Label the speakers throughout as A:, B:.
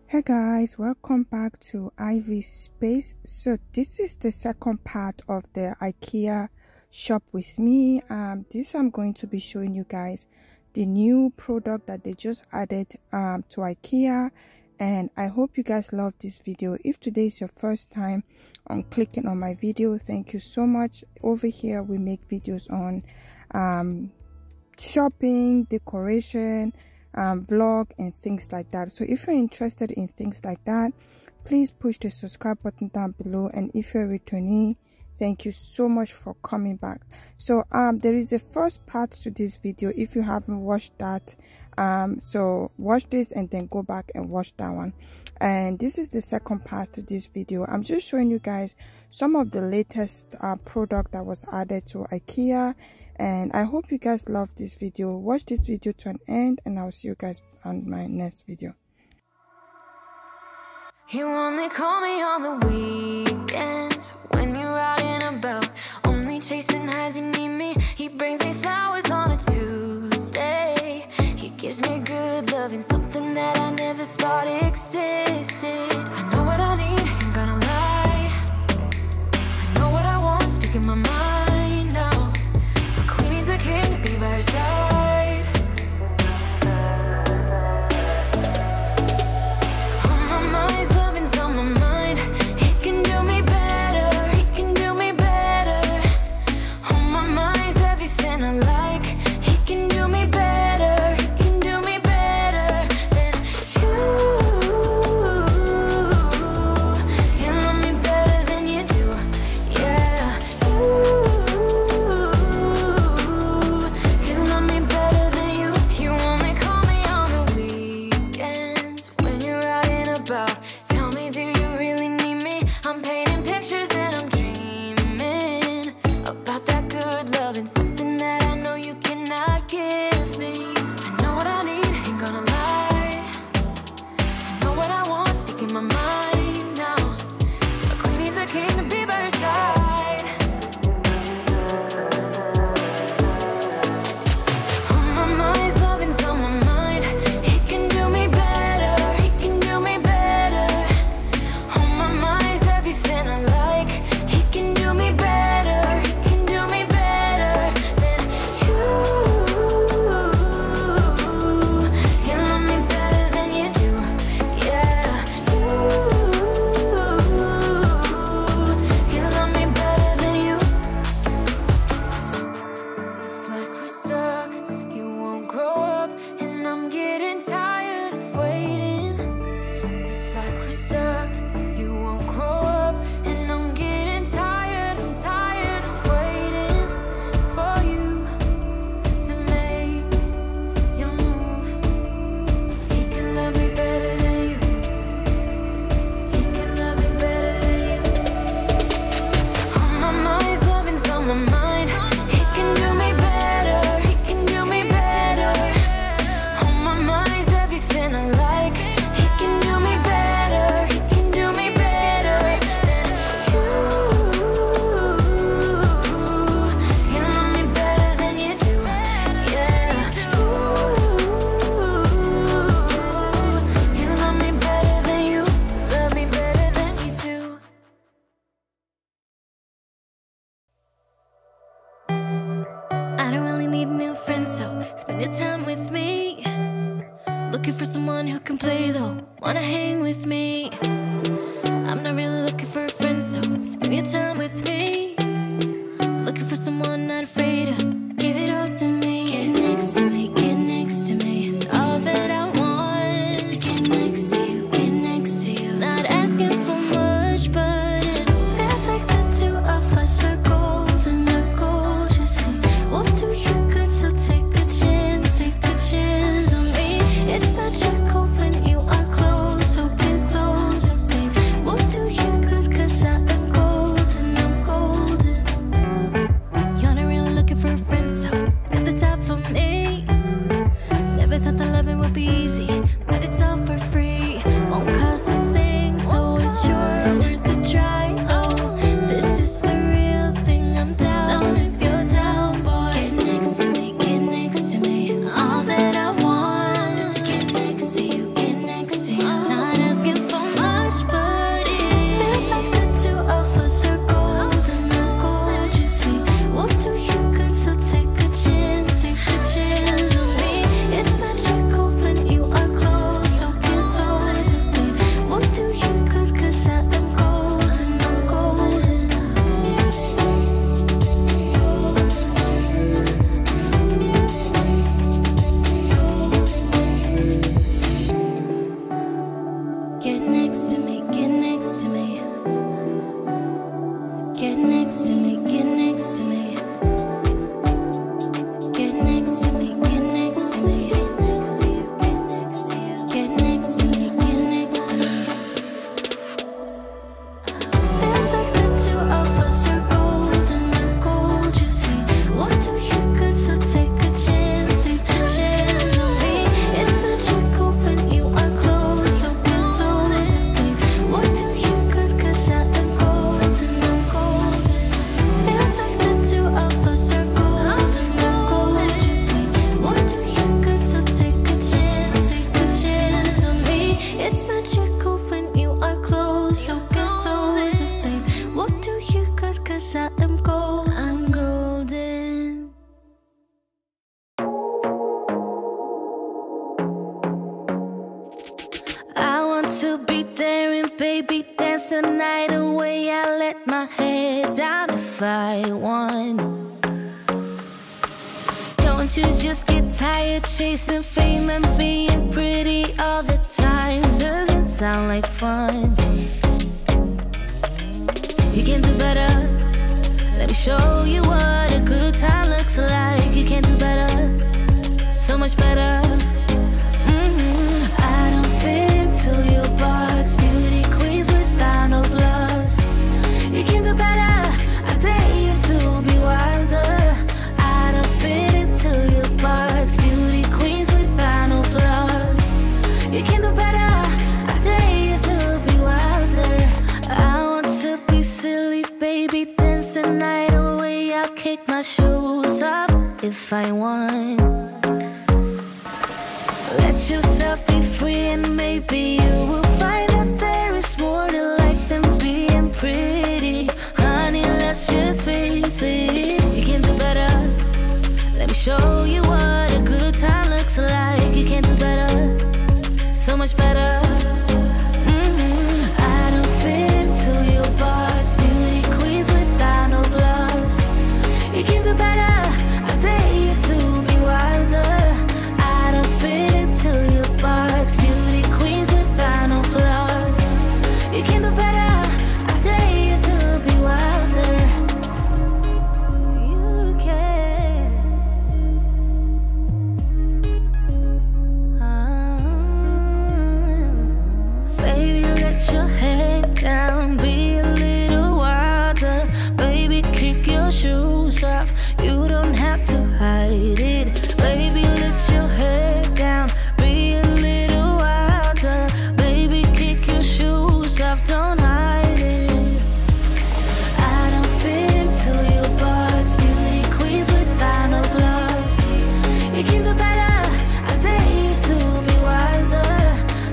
A: Hey guys, welcome back to Ivy Space. So this is the second part of the Ikea shop with me. This I'm going to be showing you guys the new product that they just added to Ikea, and I hope you guys love this video. If today is your first time on clicking on my video, thank you so much. Over here we make videos on shopping, decoration, vlog and things like that. So if you're interested in things like that, please push the subscribe button down below, and if you're a returnee, thank you so much for coming back. So there is a first part to this video if you haven't watched that. So watch this and then go back and watch that one, and this is the second part to this video. I'm just showing you guys some of the latest product that was added to Ikea, and I hope you guys love this video. Watch this video to an end, and I'll see you guys on my next video.
B: You only call me on the weekends when you're out and about, only chasing highs. You need me. He brings me flowers on a Tuesday. He gives me good loving, something that I never thought existed. I know what I need, ain't gonna lie. I know what I want, speaking my mind now. A queen needs a king to be by her side. On my mind's loving's on my mind. He can do me better, he can do me better. On my mind's everything I like. He can do me better, he can do me better than you. Can love me better than you do, yeah. Can love me better than you. You only call me on the weekends when you're out and about. Tell me, do you really need me? I'm painting pictures and I'm dreaming about that good love and something that I know you cannot give me. I know what I need, ain't gonna lie. I know what I want, speaking my mind now. A queen needs a king to be by her side. On my mind's loving's on my mind. He can do me better, he can do me better. On my mind's everything I like. He can do me better, he can do me better than you. Can love me better than you do, yeah. Can love me better than you. It's like we're stuck, you won't grow up, and I'm getting tired of waiting. It's like we're stuck, you won't grow up, and I'm getting tired, I'm tired of waiting for you to make your move. He can love me better than you. He can love me better than you. On my mind's loving's on my mind. He can do me better, he can do me better. On my mind's everything I like. He can do me better, he can do me better than you. Can love me better than you do, yeah. Can love me better than you. Love me better than you do. I don't really need a new friend, so spend your time with me. Looking for someone who can play though, wanna hang with me. I'm not really looking for a friend, so spend your time with me. Looking for someone not afraid to give it all to me. Get next to me, get next to me. All that I want is to get next to you, get next to you. Not asking for much, but it feels like the two of us are golden, are gold, you see. We'll do you good, so take a chance on me. It's magical when you are close, so get closer, babe. We'll do you good, 'cause I am golden, I'm gold. to be daring, baby, dance the night away. I let my head down if I won. Don't you just get tired chasing fame and being pretty all the time? Doesn't sound like fun. You can do better. Let me show you what a good time looks like. You can do better, so much better. I don't fit into your box. Beauty queens without no flaws. You can do better. I dare you to be wilder. I don't fit into your box. Beauty queens without no flaws. You can do better. I dare you to be wilder. I want to be silly, baby, dance the night away. I'll kick my shoes off if I want. Let yourself be free and maybe you will find that there is more to life than being pretty. Honey, let's just face it. You can do better. Let me show you what a good time looks like. You can do better, so much better. I don't fit into your box. Beauty queens without no flaws. You can do better. I dare you to be wilder. I don't fit into your box. Beauty queens without no flaws. You can do better. I dare you to be wilder. You can. Baby, let your head down. Be a little wilder. Baby, kick your shoes off. You don't have to hide it. Baby, let your head down. Be a little wilder. Baby, kick your shoes off. Don't hide it. I don't fit into your box. Beauty queens without no flaws. You can do better. I dare you to be wilder.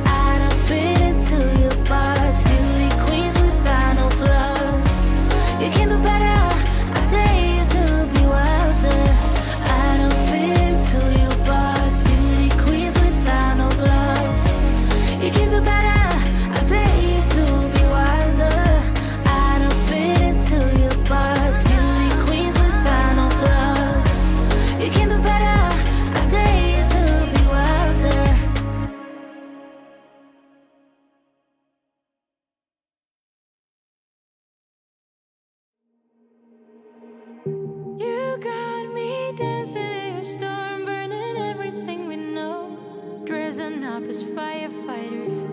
B: I don't fit into your box. Beauty queens without no flaws. You can do better. I dare you to be wilder. I don't fit into your box. Beauty queens without no flaws. You can do better. I dare you to be wilder. I don't fit into your box. Beauty queens without no flaws. You can do better. I dare you to be wilder. You got me dancing in a storm, burning everything we know, dressing up as firefighters.